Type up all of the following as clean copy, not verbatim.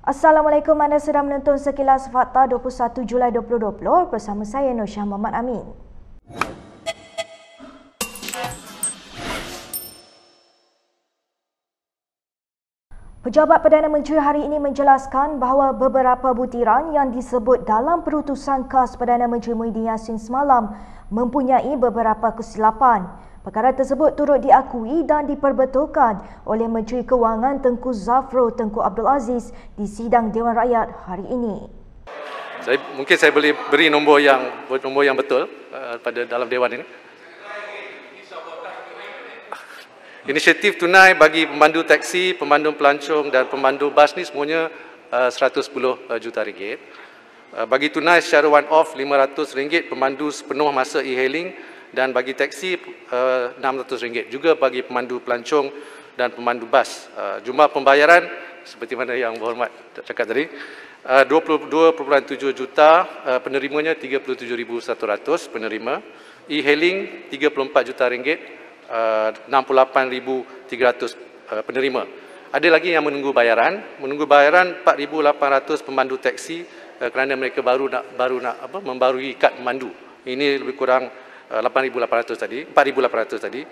Assalamualaikum, anda sedang menonton Sekilas Fakta 21 Julai 2020 bersama saya Nur Syah Muhammad Amin. Pejabat Perdana Menteri hari ini menjelaskan bahawa beberapa butiran yang disebut dalam perutusan khas Perdana Menteri Muhyiddin Yassin semalam mempunyai beberapa kesilapan. Perkara tersebut turut diakui dan diperbetulkan oleh Menteri Kewangan Tengku Zafrul Tengku Abdul Aziz di sidang Dewan Rakyat hari ini. Mungkin saya boleh beri nombor yang betul pada dalam Dewan ini. Inisiatif tunai bagi pemandu teksi, pemandu pelancong dan pemandu bas ni semuanya 110 juta ringgit. Bagi tunai secara one off RM500 pemandu sepenuh masa e-hailing dan bagi teksi RM600 juga bagi pemandu pelancong dan pemandu bas. Jumlah pembayaran seperti mana yang berhormat cakap tadi 22.7 juta, penerimanya 37,100 penerima. E-hailing 34 juta ringgit, 68,300 penerima. Ada lagi yang menunggu bayaran 4,800 pemandu teksi kerana mereka baru nak membarui kad pemandu. Ini lebih kurang 8,800 tadi, 4,800 tadi.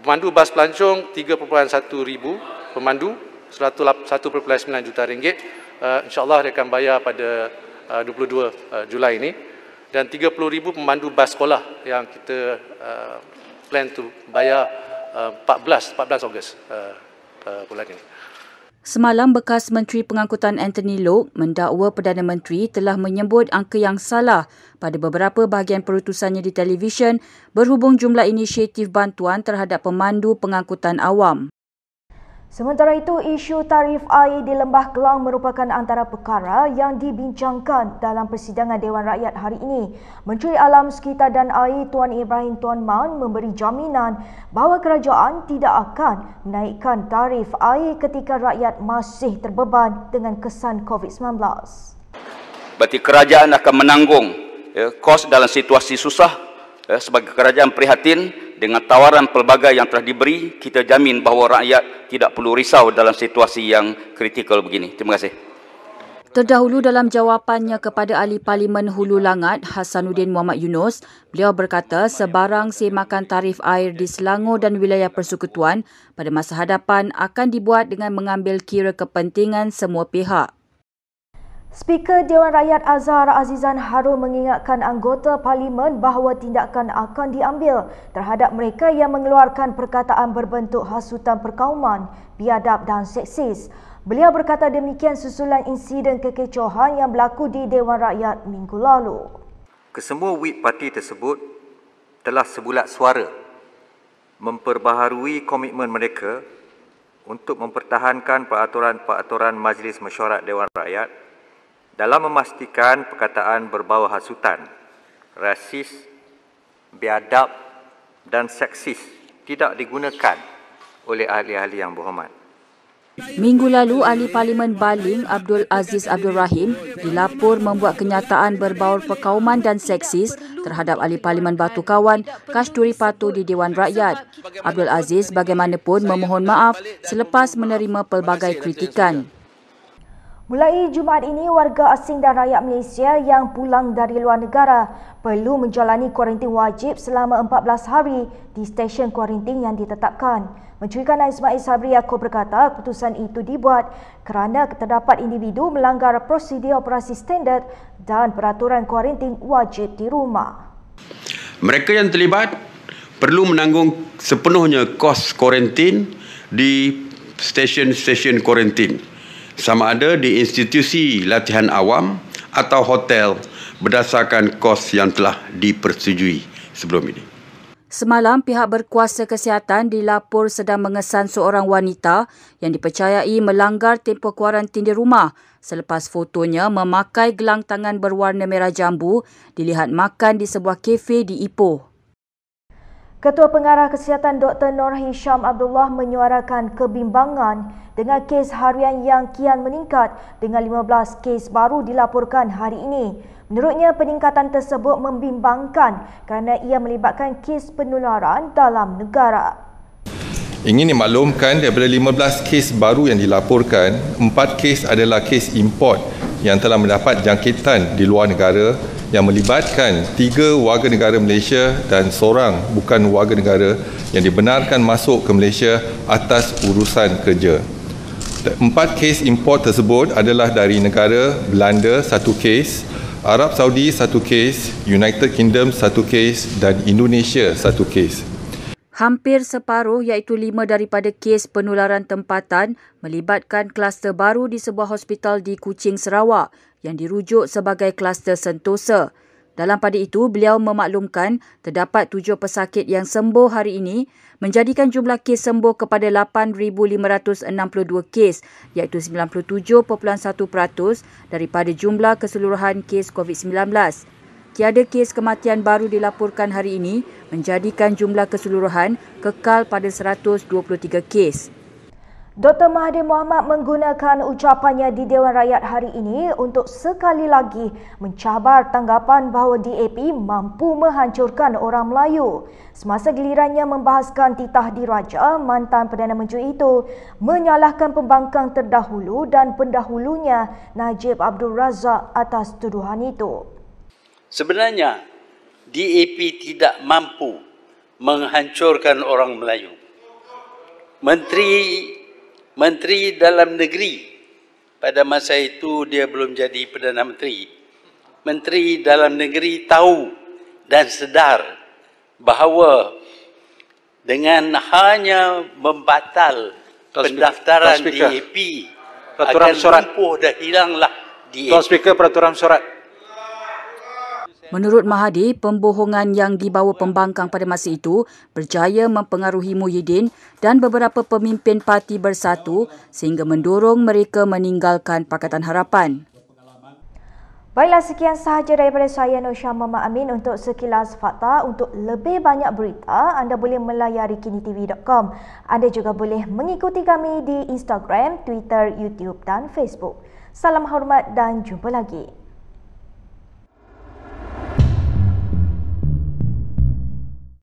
Pemandu bas pelancong 3,1,000 pemandu, 1,9 juta ringgit. InsyaAllah dia akan bayar pada 22 Julai ini. Dan 30,000 pemandu bas sekolah yang kita plan to bayar 14 Ogos bulan ini. Semalam, bekas Menteri Pengangkutan Anthony Loke mendakwa Perdana Menteri telah menyebut angka yang salah pada beberapa bahagian perutusannya di televisyen berhubung jumlah inisiatif bantuan terhadap pemandu pengangkutan awam. Sementara itu, isu tarif air di Lembah Kelang merupakan antara perkara yang dibincangkan dalam persidangan Dewan Rakyat hari ini. Menteri Alam Sekitar dan Air Tuan Ibrahim Tuan Man memberi jaminan bahawa kerajaan tidak akan menaikkan tarif air ketika rakyat masih terbeban dengan kesan COVID-19. Berarti kerajaan akan menanggung kos dalam situasi susah. Sebagai kerajaan prihatin dengan tawaran pelbagai yang telah diberi, kita jamin bahawa rakyat tidak perlu risau dalam situasi yang kritikal begini. Terima kasih. Terdahulu dalam jawapannya kepada Ahli Parlimen Hulu Langat Hasanuddin Muhammad Yunus, beliau berkata sebarang semakan tarif air di Selangor dan wilayah persekutuan pada masa hadapan akan dibuat dengan mengambil kira kepentingan semua pihak. Speaker Dewan Rakyat Azhar Azizan Harun mengingatkan anggota Parlimen bahawa tindakan akan diambil terhadap mereka yang mengeluarkan perkataan berbentuk hasutan perkauman, biadab dan seksis. Beliau berkata demikian susulan insiden kekecohan yang berlaku di Dewan Rakyat minggu lalu. Kesemua whip parti tersebut telah sebulat suara memperbaharui komitmen mereka untuk mempertahankan peraturan-peraturan Majlis Mesyuarat Dewan Rakyat dalam memastikan perkataan berbau hasutan, rasis, biadab dan seksis tidak digunakan oleh ahli-ahli yang berhormat. Minggu lalu, Ahli Parlimen Baling Abdul Aziz Abdul Rahim dilapor membuat kenyataan berbau perkauman dan seksis terhadap Ahli Parlimen Batu Kawan Kasturi Patu di Dewan Rakyat. Abdul Aziz bagaimanapun memohon maaf selepas menerima pelbagai kritikan. Mulai Jumaat ini, warga asing dan rakyat Malaysia yang pulang dari luar negara perlu menjalani kuarantin wajib selama 14 hari di stesen kuarantin yang ditetapkan. Menteri Kanan Ismail Sabri Yaakob berkata keputusan itu dibuat kerana terdapat individu melanggar prosedur operasi standard dan peraturan kuarantin wajib di rumah. Mereka yang terlibat perlu menanggung sepenuhnya kos kuarantin di stesen-stesen kuarantin, sama ada di institusi latihan awam atau hotel berdasarkan kos yang telah dipersetujui sebelum ini. Semalam, pihak berkuasa kesihatan dilapor sedang mengesan seorang wanita yang dipercayai melanggar tempoh kuarantin di rumah selepas fotonya memakai gelang tangan berwarna merah jambu dilihat makan di sebuah kafe di Ipoh. Ketua Pengarah Kesihatan Dr. Nur Hisham Abdullah menyuarakan kebimbangan dengan kes harian yang kian meningkat dengan 15 kes baru dilaporkan hari ini. Menurutnya, peningkatan tersebut membimbangkan kerana ia melibatkan kes penularan dalam negara. Ingin dimaklumkan, daripada 15 kes baru yang dilaporkan, 4 kes adalah kes import yang telah mendapat jangkitan di luar negara yang melibatkan 3 warga negara Malaysia dan seorang bukan warga negara yang dibenarkan masuk ke Malaysia atas urusan kerja. 4 kes import tersebut adalah dari negara Belanda 1 kes, Arab Saudi 1 kes, United Kingdom 1 kes dan Indonesia 1 kes. Hampir separuh iaitu 5 daripada kes penularan tempatan melibatkan kluster baru di sebuah hospital di Kuching, Sarawak yang dirujuk sebagai kluster Sentosa. Dalam pada itu, beliau memaklumkan terdapat 7 pesakit yang sembuh hari ini menjadikan jumlah kes sembuh kepada 8,562 kes iaitu 97.1% daripada jumlah keseluruhan kes COVID-19. Tiada kes kematian baru dilaporkan hari ini menjadikan jumlah keseluruhan kekal pada 123 kes. Dr. Mahathir Mohamad menggunakan ucapannya di Dewan Rakyat hari ini untuk sekali lagi mencabar tanggapan bahawa DAP mampu menghancurkan orang Melayu. Semasa gilirannya membahaskan titah diraja, mantan Perdana Menteri itu menyalahkan pembangkang terdahulu dan pendahulunya Najib Abdul Razak atas tuduhan itu. Sebenarnya, DAP tidak mampu menghancurkan orang Melayu. Menteri Dalam Negeri, pada masa itu dia belum jadi Perdana Menteri. Menteri Dalam Negeri tahu dan sedar bahawa dengan hanya membatal pendaftaran DAP akan lumpuh dah hilanglah DAP. Tuan Speaker, peraturan surat. Menurut Mahathir, pembohongan yang dibawa pembangkang pada masa itu berjaya mempengaruhi Muhyiddin dan beberapa pemimpin parti Bersatu sehingga mendorong mereka meninggalkan Pakatan Harapan. Baiklah, sekian sahaja daripada saya Nur Syamah Amin untuk sekilas fakta. Untuk lebih banyak berita, anda boleh melayari kinitv.com. Anda juga boleh mengikuti kami di Instagram, Twitter, YouTube dan Facebook. Salam hormat dan jumpa lagi.